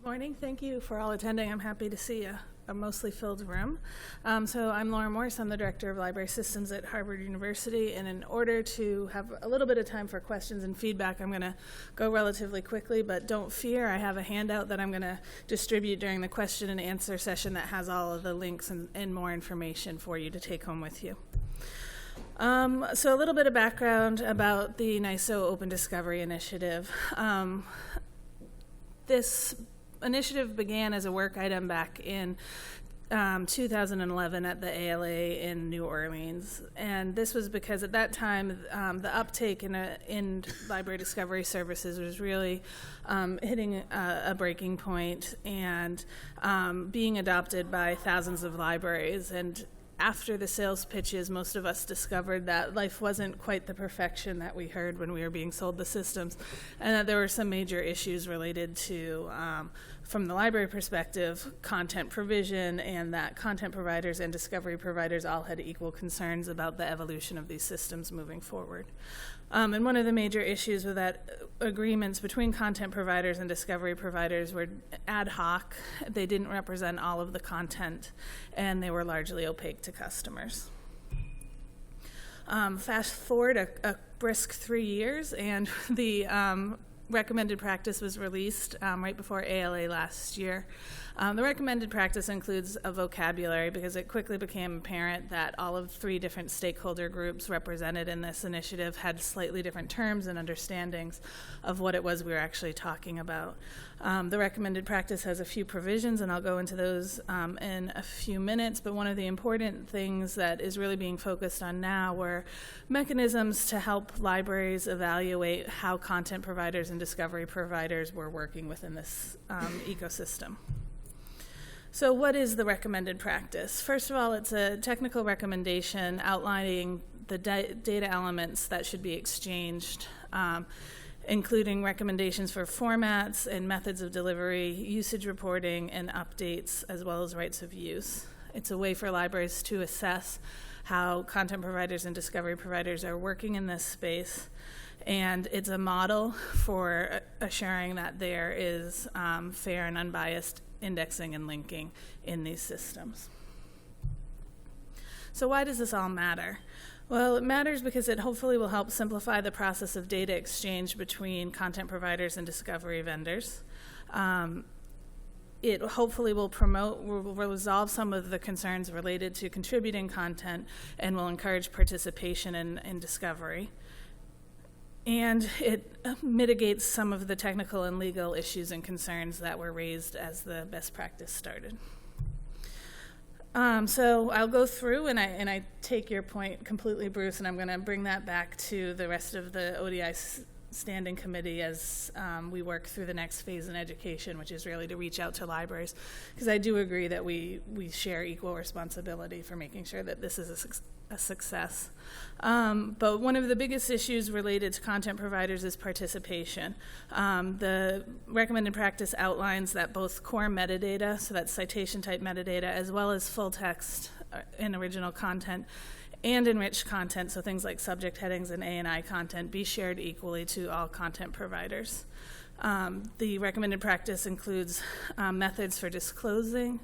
Good morning. Thank you for all attending. I'm happy to see a mostly filled room. So I'm Laura Morse. I'm the Director of Library Systems at Harvard University. And in order to have a little bit of time for questions and feedback, I'm going to go relatively quickly. But don't fear, I have a handout that I'm going to distribute during the question and answer session that has all of the links and more information for you to take home with you. So a little bit of background about the NISO Open Discovery Initiative. This initiative began as a work item back in 2011 at the ALA in New Orleans. And this was because at that time, the uptake in library discovery services was really hitting a breaking point and being adopted by thousands of libraries. And after the sales pitches, most of us discovered that life wasn't quite the perfection that we heard when we were being sold the systems, and that there were some major issues related to, from the library perspective, content provision, and that content providers and discovery providers all had equal concerns about the evolution of these systems moving forward. And one of the major issues with that agreements between content providers and discovery providers were ad hoc. They didn't represent all of the content, and they were largely opaque to customers. Fast forward a brisk 3 years, and the recommended practice was released right before ALA last year. The recommended practice includes a vocabulary because it quickly became apparent that all of 3 different stakeholder groups represented in this initiative had slightly different terms and understandings of what it was we were actually talking about. The recommended practice has a few provisions, and I'll go into those in a few minutes, but one of the important things that is really being focused on now were mechanisms to help libraries evaluate how content providers and discovery providers were working within this ecosystem. So what is the recommended practice? First of all, it's a technical recommendation outlining the data elements that should be exchanged, including recommendations for formats and methods of delivery, usage reporting, and updates, as well as rights of use. It's a way for libraries to assess how content providers and discovery providers are working in this space, and it's a model for assuring that there is fair and unbiased indexing and linking in these systems. So why does this all matter? Well, it matters because it hopefully will help simplify the process of data exchange between content providers and discovery vendors. It hopefully will resolve some of the concerns related to contributing content and will encourage participation in discovery. And it mitigates some of the technical and legal issues and concerns that were raised as the best practice started. So I'll go through, and I take your point completely, Bruce, and I'm going to bring that back to the rest of the ODI Standing Committee as we work through the next phase in education, which is really to reach out to libraries, because I do agree that we share equal responsibility for making sure that this is a success. But one of the biggest issues related to content providers is participation. The recommended practice outlines that both core metadata, so that's citation type metadata, as well as full text and original content, and enriched content, so things like subject headings and A&I content, be shared equally to all content providers. The recommended practice includes methods for disclosing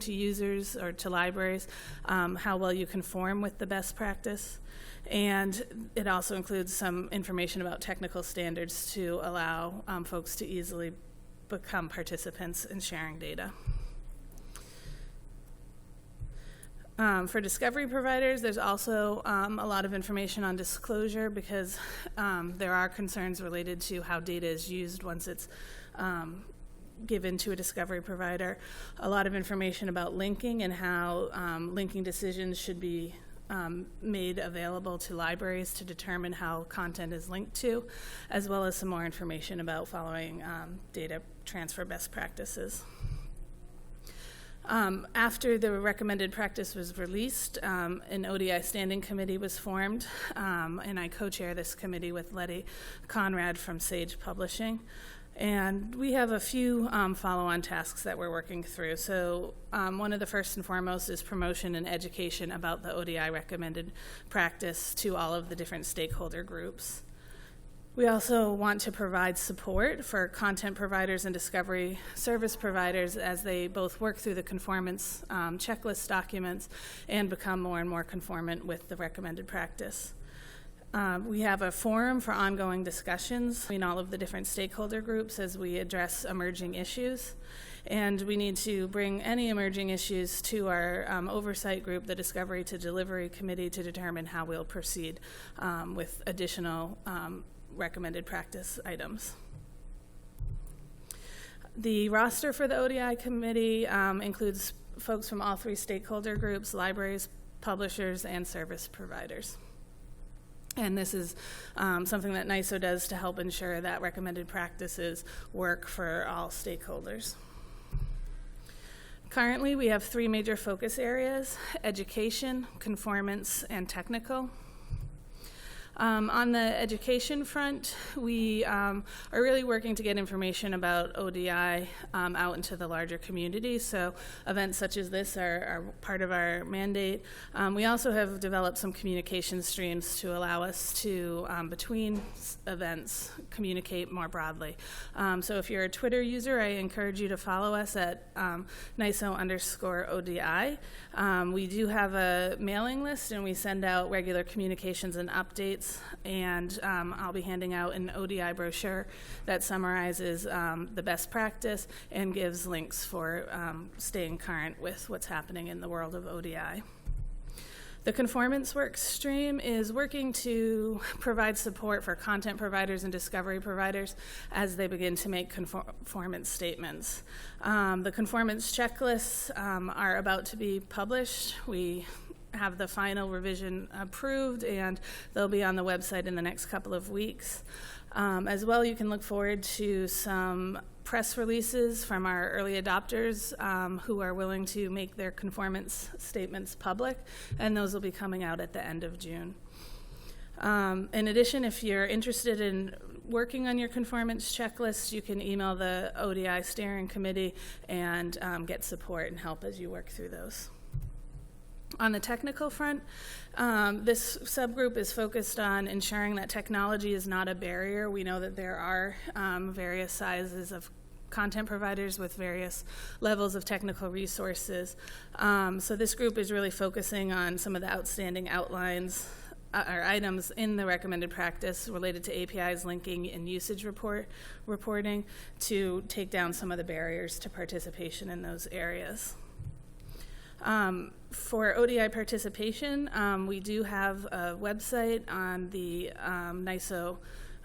to users or to libraries how well you conform with the best practice. And it also includes some information about technical standards to allow folks to easily become participants in sharing data. For discovery providers, there's also a lot of information on disclosure because there are concerns related to how data is used once it's given to a discovery provider. A lot of information about linking and how linking decisions should be made available to libraries to determine how content is linked to, as well as some more information about following data transfer best practices. After the recommended practice was released, an ODI Standing Committee was formed, and I co-chair this committee with Letty Conrad from Sage Publishing. And we have a few follow-on tasks that we're working through. So one of the first and foremost is promotion and education about the ODI recommended practice to all of the different stakeholder groups. We also want to provide support for content providers and discovery service providers as they both work through the conformance checklist documents and become more and more conformant with the recommended practice. We have a forum for ongoing discussions between all of the different stakeholder groups as we address emerging issues. And we need to bring any emerging issues to our oversight group, the Discovery to Delivery Committee, to determine how we'll proceed with additional recommended practice items. The roster for the ODI committee includes folks from all three stakeholder groups: libraries, publishers, and service providers. And this is something that NISO does to help ensure that recommended practices work for all stakeholders. Currently, we have three major focus areas: education, conformance, and technical. On the education front, we are really working to get information about ODI out into the larger community. So events such as this are part of our mandate. We also have developed some communication streams to allow us to, between events, communicate more broadly. So if you're a Twitter user, I encourage you to follow us at NISO_ODI. We do have a mailing list, and we send out regular communications and updates. And I'll be handing out an ODI brochure that summarizes the best practice and gives links for staying current with what's happening in the world of ODI. The Conformance work stream is working to provide support for content providers and discovery providers as they begin to make conformance statements. The conformance checklists are about to be published. We have the final revision approved, and they'll be on the website in the next couple of weeks. As well, you can look forward to some press releases from our early adopters who are willing to make their conformance statements public, and those will be coming out at the end of June. In addition, if you're interested in working on your conformance checklist, you can email the ODI steering committee and get support and help as you work through those. On the technical front, this subgroup is focused on ensuring that technology is not a barrier. We know that there are various sizes of content providers with various levels of technical resources. So this group is really focusing on some of the outstanding outlines or items in the recommended practice related to APIs, linking, and usage reporting to take down some of the barriers to participation in those areas. For ODI participation, we do have a website on the NISO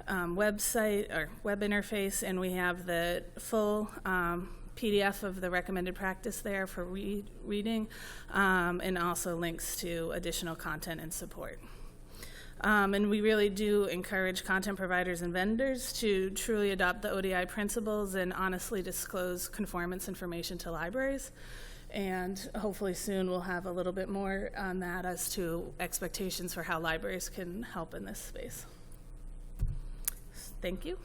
website or web interface, and we have the full PDF of the recommended practice there for reading, and also links to additional content and support. And we really do encourage content providers and vendors to truly adopt the ODI principles and honestly disclose conformance information to libraries. And hopefully soon we'll have a little bit more on that as to expectations for how libraries can help in this space. Thank you.